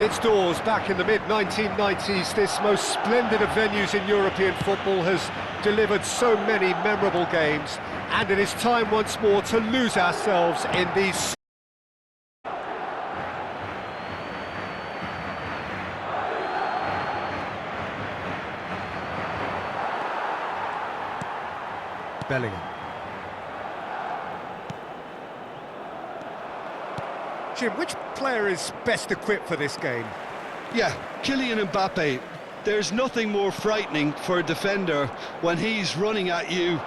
Its doors back in the mid-1990s, this most splendid of venues in European football has delivered so many memorable games, and it is time once more to lose ourselves in these. Bellingham. Jim, which player is best equipped for this game? Yeah, Kylian Mbappe. There's nothing more frightening for a defender when he's running at you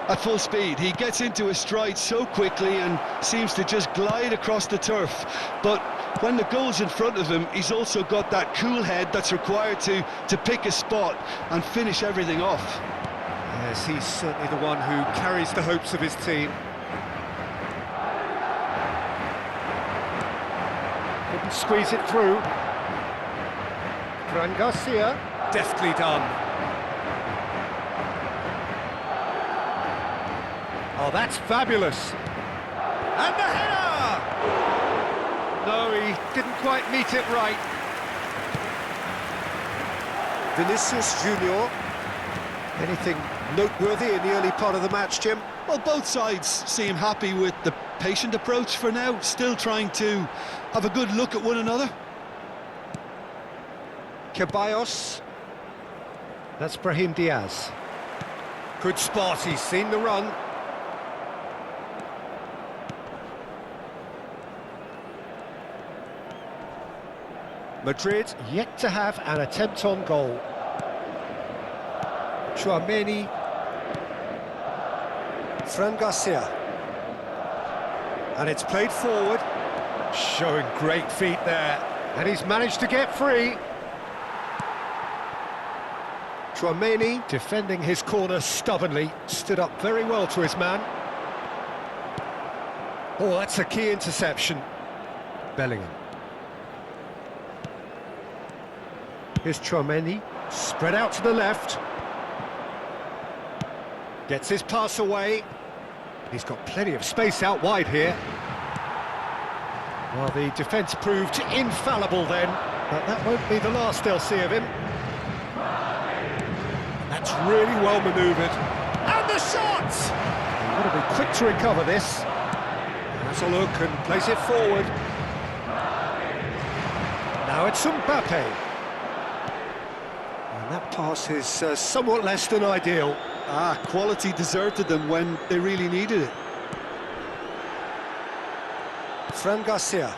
at full speed. He gets into his stride so quickly and seems to just glide across the turf. But when the goal's in front of him, he's also got that cool head that's required to pick a spot and finish everything off. Yes, he's certainly the one who carries the hopes of his team. Couldn't squeeze it through. Fran Garcia, deftly done. Oh, that's fabulous. And the header! No, he didn't quite meet it right. Vinicius Junior. Anything noteworthy in the early part of the match, Jim? Well, both sides seem happy with the patient approach for now, still trying to have a good look at one another. Ceballos. That's Brahim Diaz. Good spot, he's seen the run. Madrid yet to have an attempt on goal. Tchouaméni. Fran Garcia. And it's played forward. Showing great feet there. And he's managed to get free. Tchouaméni defending his corner stubbornly. Stood up very well to his man. Oh, that's a key interception. Bellingham. Here's Tchouaméni. Spread out to the left. Gets his pass away. He's got plenty of space out wide here. Well, the defence proved infallible then, but that won't be the last they'll see of him. That's really well manoeuvred. And the shot! You've got to be quick to recover this. Has a look and plays it forward. Now it's Mbappe. And that pass is somewhat less than ideal. Quality deserted them when they really needed it. Fran Garcia.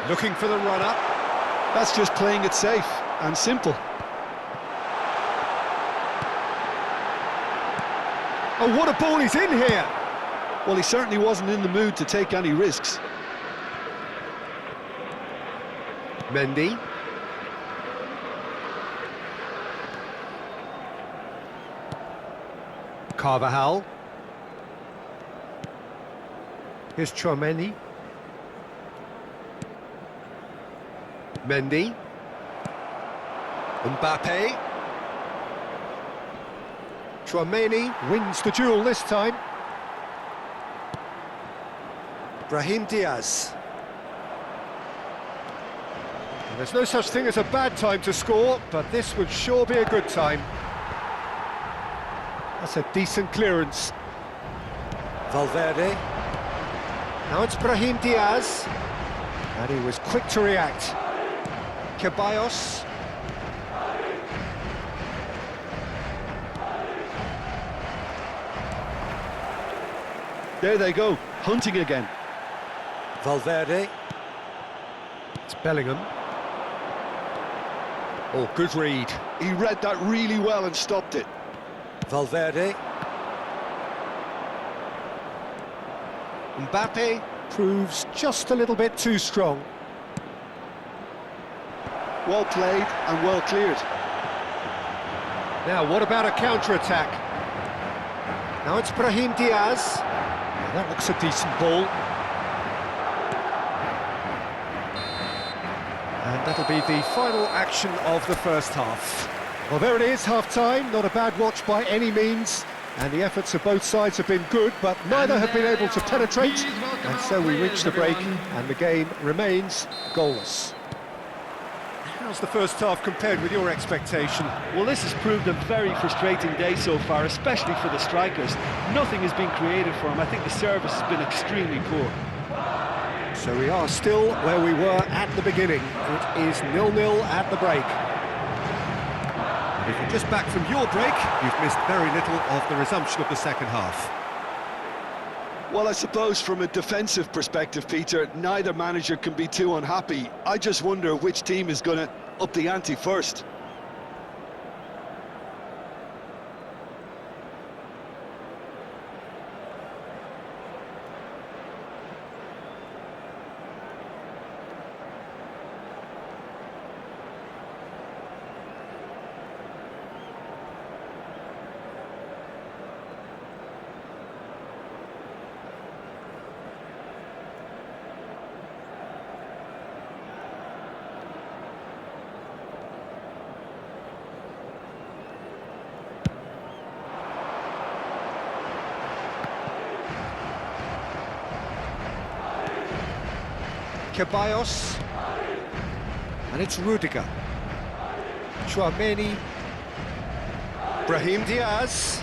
Looking for the run-up. That's just playing it safe and simple. Oh, what a ball he's in here! Well, he certainly wasn't in the mood to take any risks. Mendy. Carvajal. Here's Tchouaméni. Mendy. Mbappe. Tchouaméni wins the duel this time. Brahim Diaz. And there's no such thing as a bad time to score, but this would sure be a good time. That's a decent clearance. Valverde. Now it's Brahim Diaz. And he was quick to react. Ceballos. There they go, hunting again. Valverde. It's Bellingham. Oh, good read. He read that really well and stopped it. Valverde. Mbappe proves just a little bit too strong. Well played and well cleared. Now, what about a counter-attack? Now it's Brahim Diaz. That looks a decent ball. And that'll be the final action of the first half. Well, there it is, half-time. Not a bad watch by any means. And the efforts of both sides have been good, but neither have been able to penetrate. And so we reach the break, and the game remains goalless. How's the first half compared with your expectation? Well, this has proved a very frustrating day so far, especially for the strikers. Nothing has been created for them. I think the service has been extremely poor. So we are still where we were at the beginning. It is 0-0 at the break. And if you're just back from your break, you've missed very little of the resumption of the second half. Well, I suppose from a defensive perspective, Peter, neither manager can be too unhappy. I just wonder which team is going to up the ante first. Ceballos, and it's Rudiger, Tchouaméni, Brahim Diaz,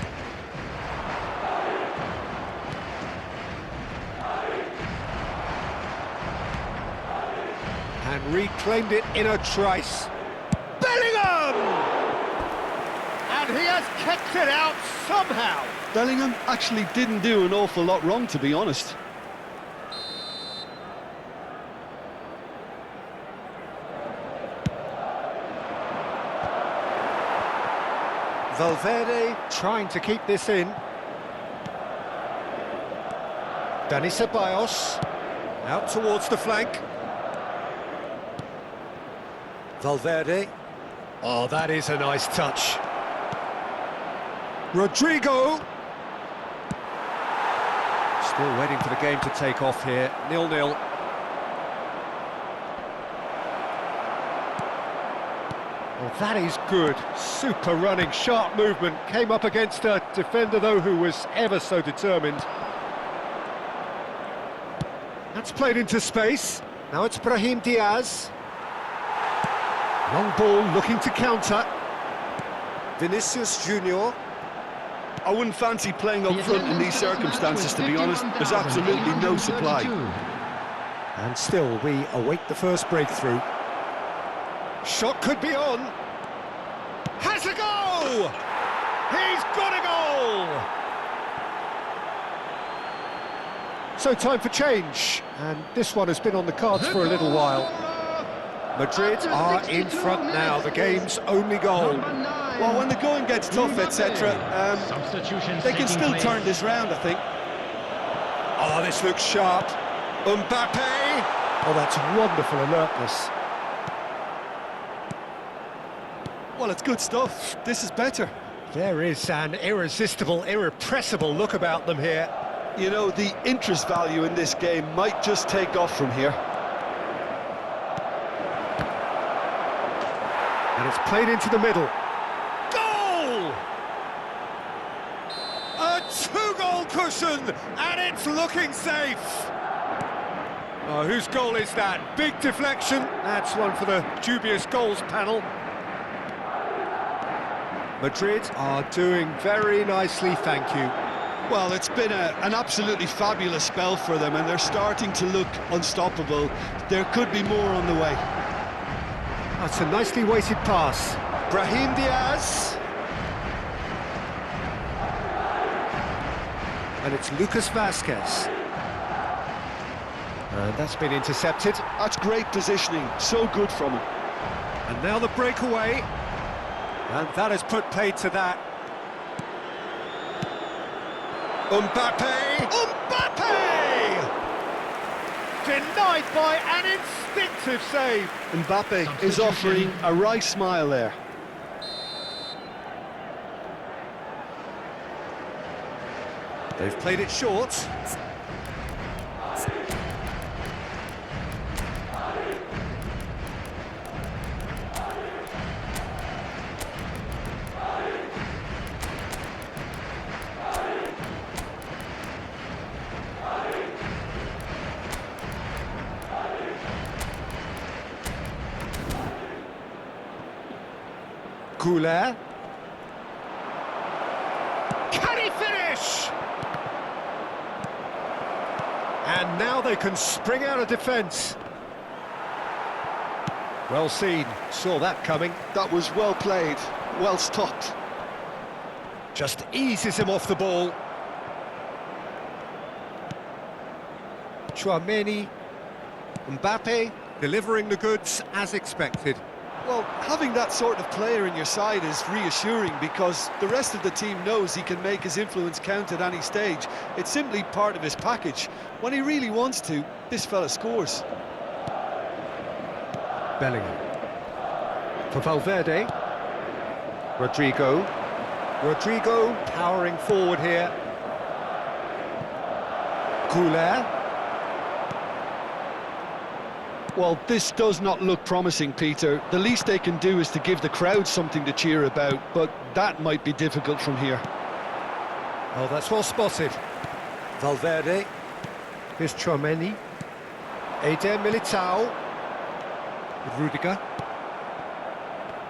and reclaimed it in a trice. Bellingham! And he has kicked it out somehow. Bellingham actually didn't do an awful lot wrong, to be honest. Valverde trying to keep this in. Dani Ceballos out towards the flank. Valverde. Oh, that is a nice touch. Rodrigo. Still waiting for the game to take off here. 0-0. Well, that is good. Super running, sharp movement. Came up against a defender, though, who was ever so determined. That's played into space. Now it's Brahim Diaz. Long ball looking to counter. Vinicius Junior. I wouldn't fancy playing up front in these circumstances, to be honest. There's absolutely no supply. And still, we await the first breakthrough. Shot could be on. Has a goal! He's got a goal! So time for change. And this one has been on the cards for a little while. Madrid are in front now. The game's only goal. Well, when the going gets tough, etc., they can still turn this round, I think. Oh, this looks sharp. Mbappe! Oh, that's wonderful alertness. Well, it's good stuff. This is better. There is an irresistible, irrepressible look about them here. You know, the interest value in this game might just take off from here. And it's played into the middle. Goal! A two-goal cushion, and it's looking safe. Oh, whose goal is that? Big deflection. That's one for the dubious goals panel. Madrid are doing very nicely, thank you. Well, it's been an absolutely fabulous spell for them, and they're starting to look unstoppable. There could be more on the way. That's a nicely weighted pass. Brahim Diaz. And it's Lucas Vazquez. And that's been intercepted. That's great positioning, so good from him. And now the breakaway. And that has put paid to that. Mbappe! Mbappe! Denied by an instinctive save. Mbappe is offering a wry smile there. They've played it short. Goulet. Can he finish? And now they can spring out of defence. Well seen, saw that coming. That was well played, well stopped. Just eases him off the ball. Tchouaméni, Mbappe delivering the goods as expected. Well, having that sort of player in your side is reassuring because the rest of the team knows he can make his influence count at any stage. It's simply part of his package. When he really wants to, this fella scores. Bellingham. For Valverde. Rodrigo. Rodrigo powering forward here. Goulet. Well, this does not look promising, Peter. The least they can do is to give the crowd something to cheer about, but that might be difficult from here. Oh, that's well spotted. Valverde. Here's Tchouaméni. Eder Militao. Rudiger.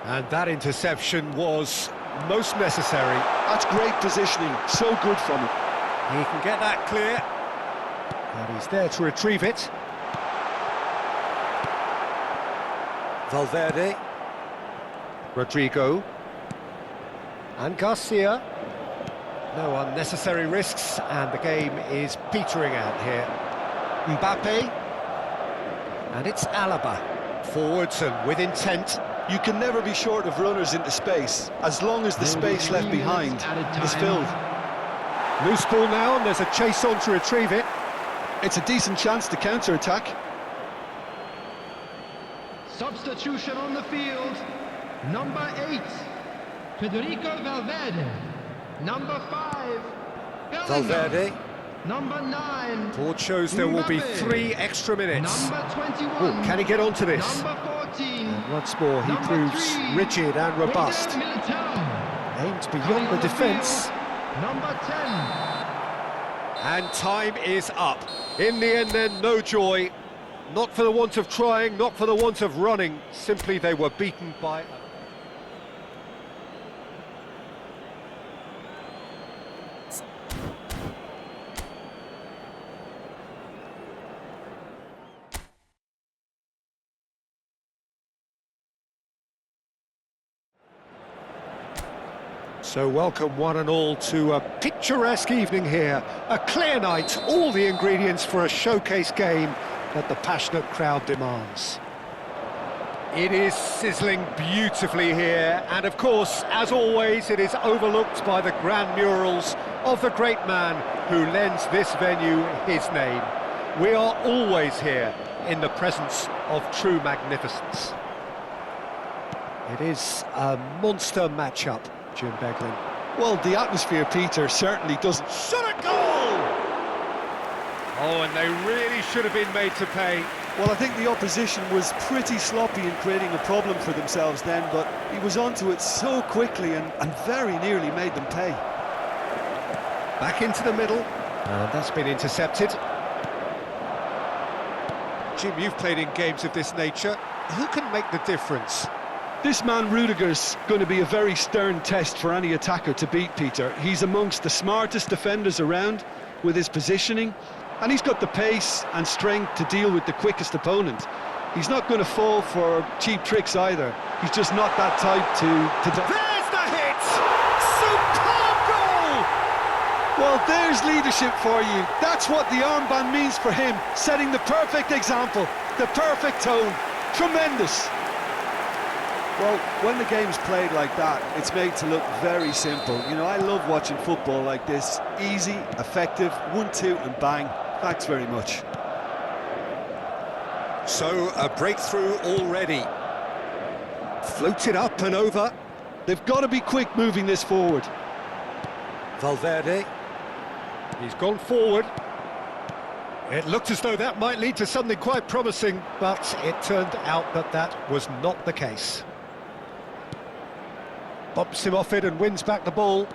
And that interception was most necessary. That's great positioning, so good from him. He can get that clear. And he's there to retrieve it. Valverde. Rodrigo. And Garcia. No unnecessary risks, and the game is petering out here. Mbappe. And it's Alaba. Forwards and with intent. You can never be short of runners into space, as long as the space left behind is filled. Loose ball now, and there's a chase on to retrieve it. It's a decent chance to counter-attack. Substitution on the field. Number 8, Federico Valverde. Number 5, Bellingham. Valverde. Number 9, Board shows there will be Mbappe. 3 extra minutes. Number 21, Oh, can he get onto this? Number 14, And once more, he Number proves 3, rigid and robust. Eder Militao. Aimed beyond the defence. Number 10, And time is up. In the end then, no joy. Not for the want of trying, not for the want of running. Simply they were beaten by... So welcome one and all to a picturesque evening here. A clear night, all the ingredients for a showcase game that the passionate crowd demands. It is sizzling beautifully here, and of course, as always, it is overlooked by the grand murals of the great man who lends this venue his name. We are always here in the presence of true magnificence. It is a monster matchup, Jim Beglin. Well, the atmosphere, Peter, certainly doesn't... Shot a goal! Oh, and they really should have been made to pay. Well, I think the opposition was pretty sloppy in creating a problem for themselves then, but he was onto it so quickly and very nearly made them pay. Back into the middle, and that's been intercepted. Jim, you've played in games of this nature. Who can make the difference? This man Rudiger's going to be a very stern test for any attacker to beat, Peter. He's amongst the smartest defenders around with his positioning, and he's got the pace and strength to deal with the quickest opponent. He's not going to fall for cheap tricks either. He's just not that type to... There's the hit! Superb goal! Well, there's leadership for you. That's what the armband means for him, setting the perfect example, the perfect tone. Tremendous. Well, when the game's played like that, it's made to look very simple. You know, I love watching football like this. Easy, effective, 1-2 and bang. Thanks very much. So, a breakthrough already. Floated up and over. They've got to be quick moving this forward. Valverde. He's gone forward. It looked as though that might lead to something quite promising, but it turned out that that was not the case. Bumps him off it and wins back the ball.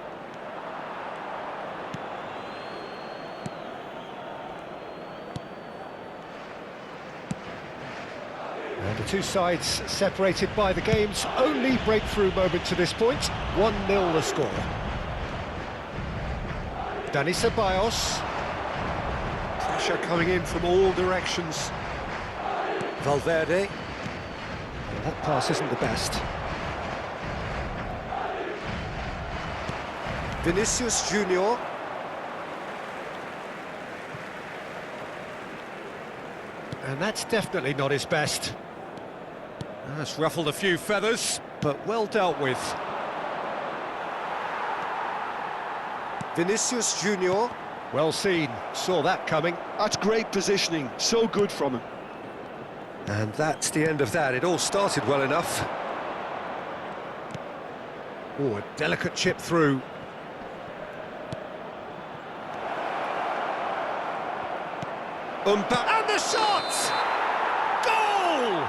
And the two sides separated by the game's only breakthrough moment to this point. 1-0 the score. Dani Ceballos. Pressure coming in from all directions. Valverde. Well, that pass isn't the best. Vinicius Junior. And that's definitely not his best. That's ruffled a few feathers, but well dealt with. Vinicius Junior. Well seen, saw that coming. That's great positioning, so good from him. And that's the end of that. It all started well enough. Oh, a delicate chip through. And the shot! Goal!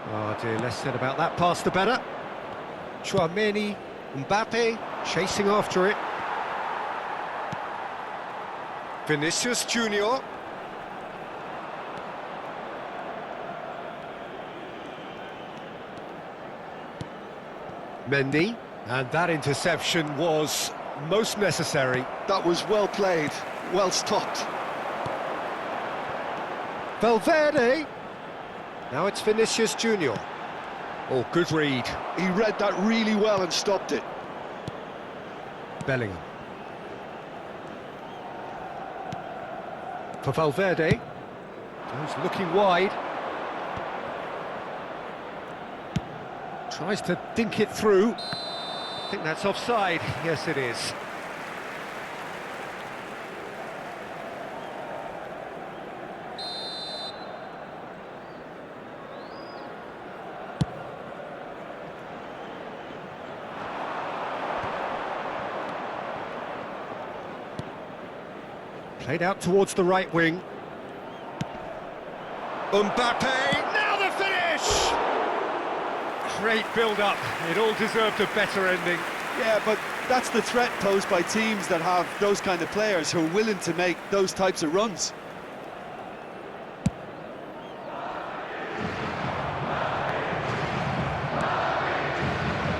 Oh dear, less said about that pass the better. Tchouaméni, Mbappe chasing after it. Vinicius Junior. Mendy, and that interception was most necessary. That was well played, well stopped. Valverde. Now it's Vinicius Junior. Oh, good read. He read that really well and stopped it. Bellingham. For Valverde. He's looking wide. Tries to dink it through. I think that's offside. Yes, it is. Played out towards the right wing. Mbappe, now the finish! Great build-up, it all deserved a better ending. Yeah, but that's the threat posed by teams that have those kind of players who are willing to make those types of runs.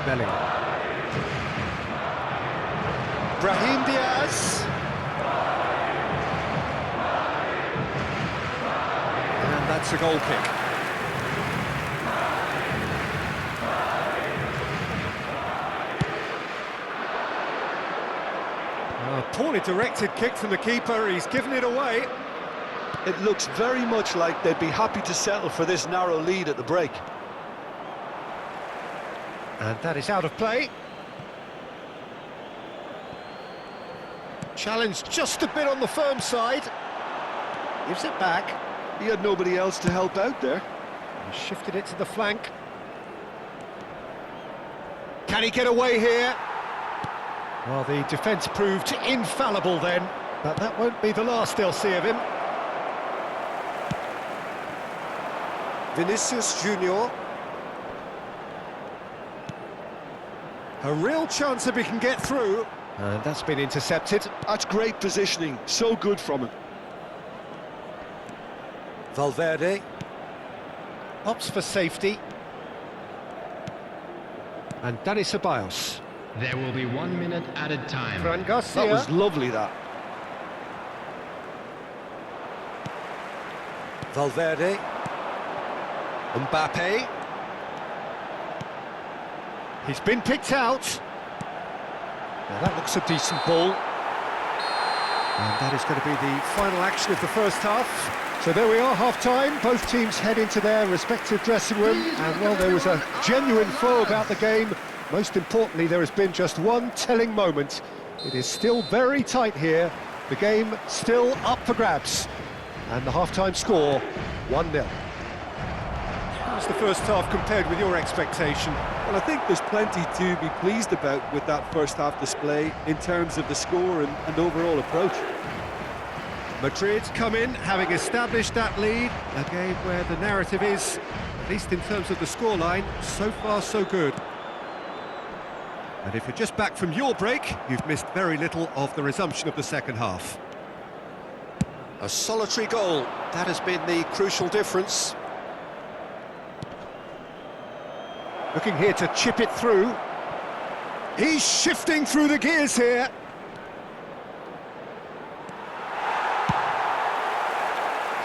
Bellingham. Brahim Diaz. And that's a goal kick. A poorly directed kick from the keeper, he's given it away. It looks very much like they'd be happy to settle for this narrow lead at the break. And that is out of play. Challenged just a bit on the firm side. Gives it back. He had nobody else to help out there. He shifted it to the flank. Can he get away here? Well, the defence proved infallible then, but that won't be the last they'll see of him. Vinicius Junior. A real chance if he can get through. And that's been intercepted. That's great positioning, so good from him. Valverde. Opts for safety. And Dani Ceballos. There will be 1 minute added time. Fran Garcia. That was lovely, that. Valverde. Mbappe. He's been picked out. Now that looks a decent ball. And that is going to be the final action of the first half. So there we are, half-time. Both teams head into their respective dressing room. And, well, there was a genuine flow about the game. Most importantly, there has been just one telling moment. It is still very tight here. The game still up for grabs. And the half-time score, 1-0. How's the first half compared with your expectation? Well, I think there's plenty to be pleased about with that first half display in terms of the score and overall approach. Madrid come in, having established that lead. A game where the narrative is, at least in terms of the scoreline, so far so good. And if you're just back from your break, you've missed very little of the resumption of the second half. A solitary goal, that has been the crucial difference. Looking here to chip it through. He's shifting through the gears here.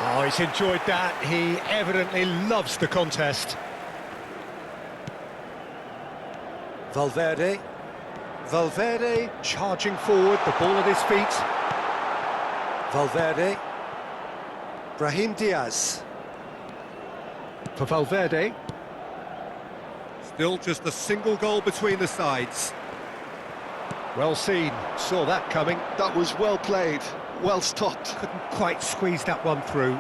Oh, he's enjoyed that. He evidently loves the contest. Valverde. Valverde charging forward, the ball at his feet. Valverde. Brahim Diaz. For Valverde. Still just a single goal between the sides. Well seen, saw that coming. That was well played, well stopped. Couldn't quite squeeze that one through.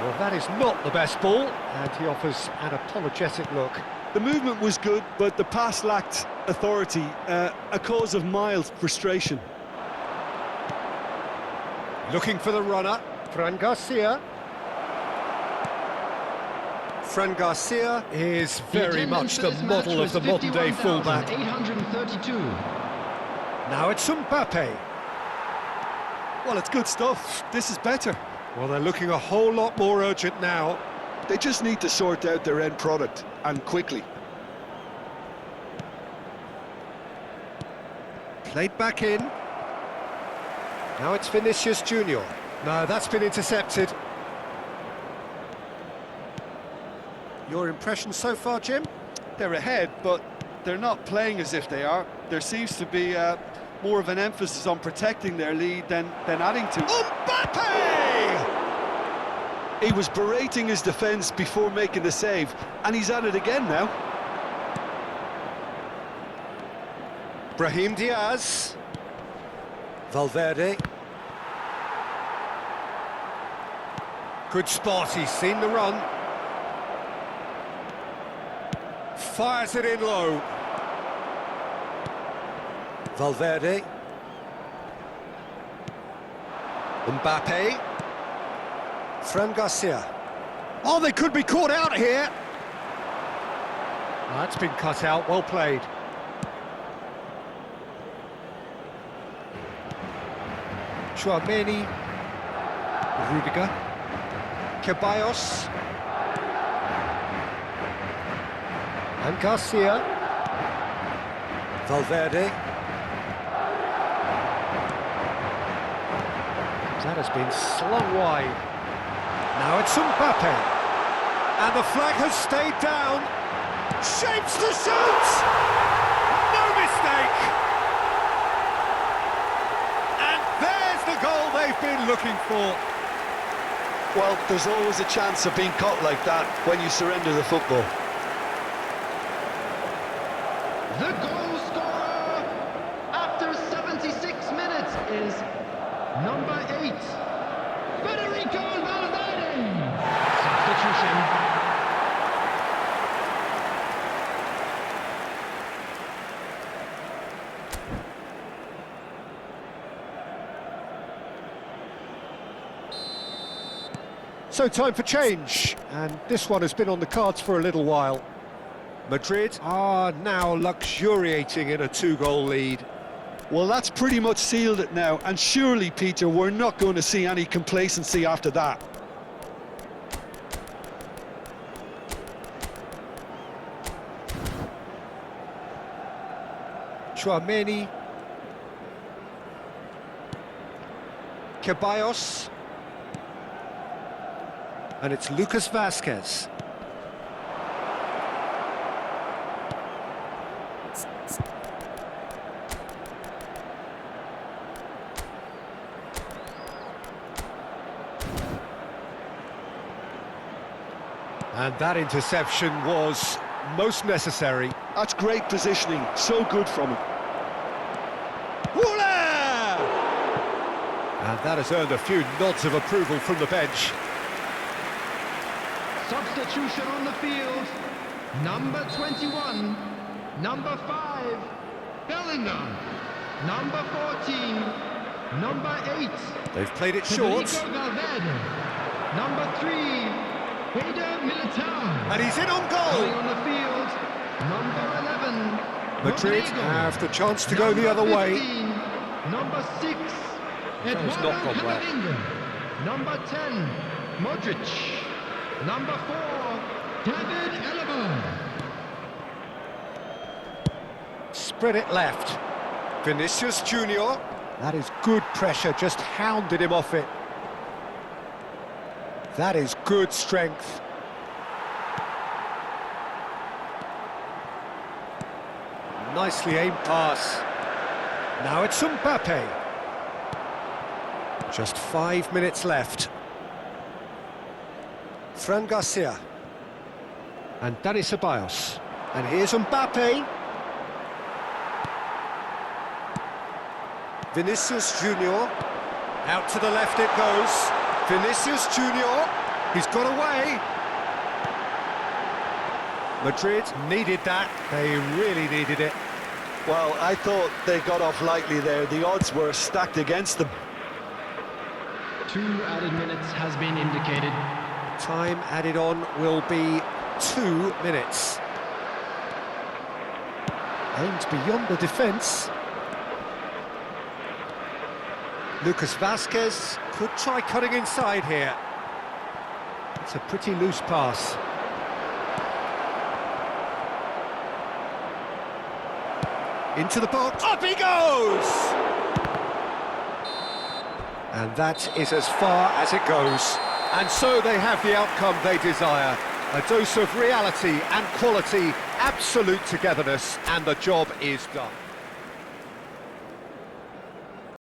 Well, that is not the best ball, and he offers an apologetic look. The movement was good, but the pass lacked authority, a cause of mild frustration. Looking for the runner, Fran Garcia. Fran Garcia is very much the model of the modern-day fullback. 832. Now it's Mbappe. Well, it's good stuff. This is better. Well, they're looking a whole lot more urgent now. They just need to sort out their end product, and quickly. Played back in. Now it's Vinicius Junior. No, that's been intercepted. Your impression so far, Jim? They're ahead, but they're not playing as if they are. There seems to be more of an emphasis on protecting their lead than adding to. Mbappe! He was berating his defence before making the save, and he's at it again now. Brahim Diaz. Valverde. Good spot, he's seen the run. Fires it in low. Valverde. Mbappe. Fran Garcia. Oh, they could be caught out here. That's been cut out, well played. Chouameni. Rudiger. Ceballos. And Garcia. Valverde. That has been slung wide. Now it's Mbappe. And the flag has stayed down. Shapes to shoot! No mistake! And there's the goal they've been looking for. Well, there's always a chance of being caught like that when you surrender the football. The goal scorer after 76 minutes is number 8, Federico Valverde. Substitution. So time for change, and this one has been on the cards for a little while. Madrid are now luxuriating in a 2-goal lead. Well, that's pretty much sealed it now, and surely, Peter, we're not going to see any complacency after that. Chouameni. Ceballos. And it's Lucas Vazquez. And that interception was most necessary. That's great positioning, so good from him. Voila! And that has earned a few nods of approval from the bench. Substitution on the field. Number 21. Number 5. Bellingham. Number 14. Number 8. They've played it short. Federico Valverde. Number 3. Eder Militao. And he's in on Coming goal. on the field. Number 11. Madrid Rodrigo. have the chance to go the other Number way. 15, Number 6. It's not gone well. Camavinga. Number 10. Modric. Number 4. David Alaba. Spread it left. Vinicius Junior. That is good pressure, just hounded him off it. That is good strength. Nicely aimed pass. Now it's Mbappe. Just 5 minutes left. Fran Garcia. And Dani Ceballos. And here's Mbappe. Vinicius Junior. Out to the left it goes. Vinicius Junior. He's got away. Madrid needed that. They really needed it. Well, I thought they got off lightly there. The odds were stacked against them. 2 added minutes has been indicated. Time added on will be 2 minutes. Aimed beyond the defence. Lucas Vazquez could try cutting inside here. It's a pretty loose pass. Into the box. Up he goes! And that is as far as it goes. And so they have the outcome they desire. A dose of reality and quality, absolute togetherness, and the job is done.